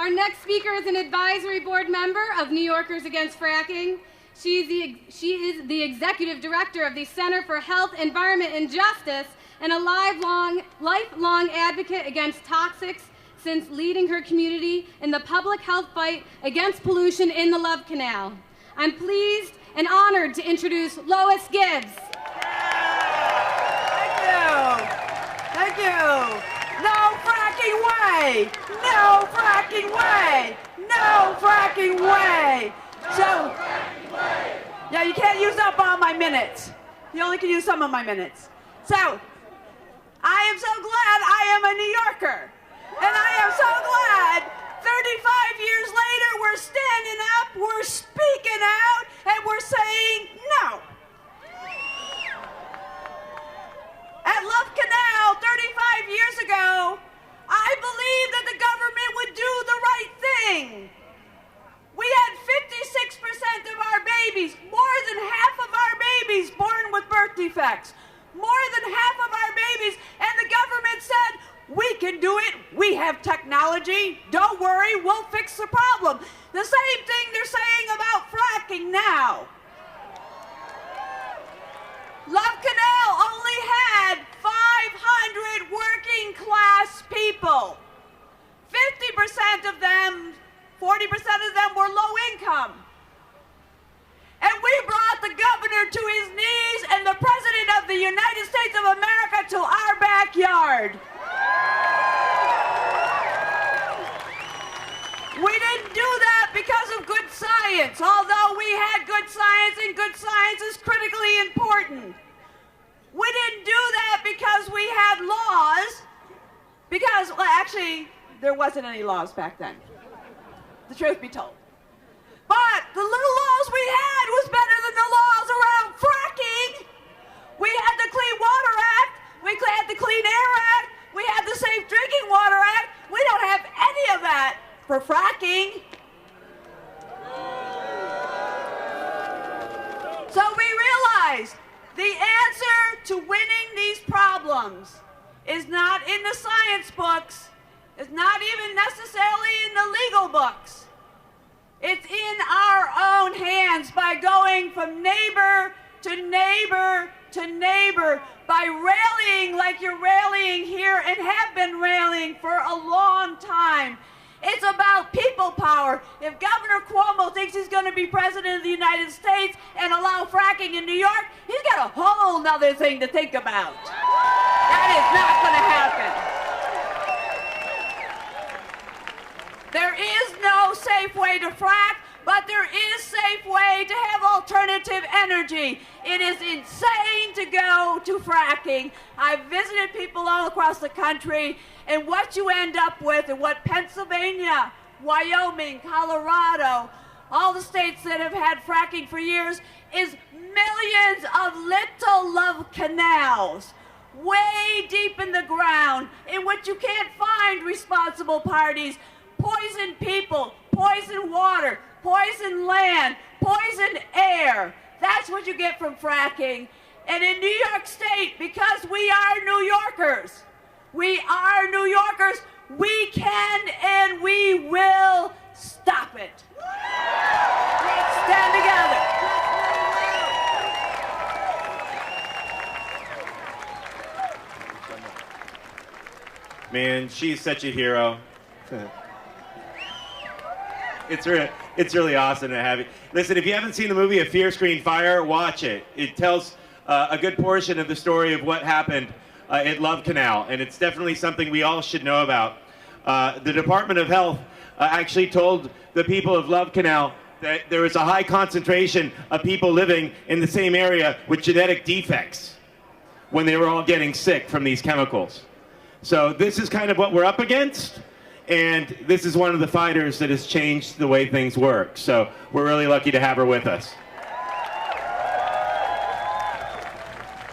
Our next speaker is an advisory board member of New Yorkers Against Fracking. She is the executive director of the Center for Health, Environment, and Justice and a lifelong advocate against toxics since leading her community in the public health fight against pollution in the Love Canal. I'm pleased and honored to introduce Lois Gibbs. Thank you. No fracking way! No fracking way! No fracking way! So, yeah, you can't use up all my minutes. You only can use some of my minutes. So, I am so glad I am a New Yorker. And I am so glad 35 years later we're standing up, we're speaking out, and we're saying no. At Love Canal 35 years ago, I believed that the government would do the right thing. We had 56% of our babies, more than half of our babies born with birth defects. More than half of our babies, and the government said, we can do it, we have technology, don't worry, we'll fix the problem. The same thing they're saying about fracking now. Love Canal only had 500 working class people. 50% of them, 40% of them were low income. And we brought the governor to his knees and the president of the United States of America to our backyard. We didn't do that because of good science, although we had good science, and good science is critically important. We didn't do that because we had laws, because, well, actually, there wasn't any laws back then, the truth be told. But the little laws we had was better than the laws around fracking. We had the Clean Water Act, we had the Clean Air Act, we had the Safe Drinking Water Act. We don't have any of that for fracking. So we realized the answer to winning these problems is not in the science books, it's not even necessarily in the legal books. It's in our own hands by going from neighbor to neighbor to neighbor, by rallying like you're rallying here and have been rallying for a long time. It's about people power. If Governor Cuomo thinks he's going to be president of the United States and allow fracking in New York, he's got a whole nother thing to think about. That is not going to happen. There is no safe way to frack, but there is safe way to have alternative energy. It is insane to go to fracking. I've visited people all across the country, and what you end up with, and what Pennsylvania, Wyoming, Colorado, all the states that have had fracking for years, is millions of little love canals way deep in the ground in which you can't find responsible parties. Poison people, poison water, poison land, poison air. That's what you get from fracking. And in New York State, because we are New Yorkers, we can and we will stop it. Let's stand together. Man, she's such a hero. It's really awesome to have you. Listen, if you haven't seen the movie A Fear Screen Fire, watch it. It tells a good portion of the story of what happened at Love Canal, and it's definitely something we all should know about. The Department of Health actually told the people of Love Canal that there was a high concentration of people living in the same area with genetic defects when they were all getting sick from these chemicals. So this is kind of what we're up against. And this is one of the fighters that has changed the way things work. So we're really lucky to have her with us.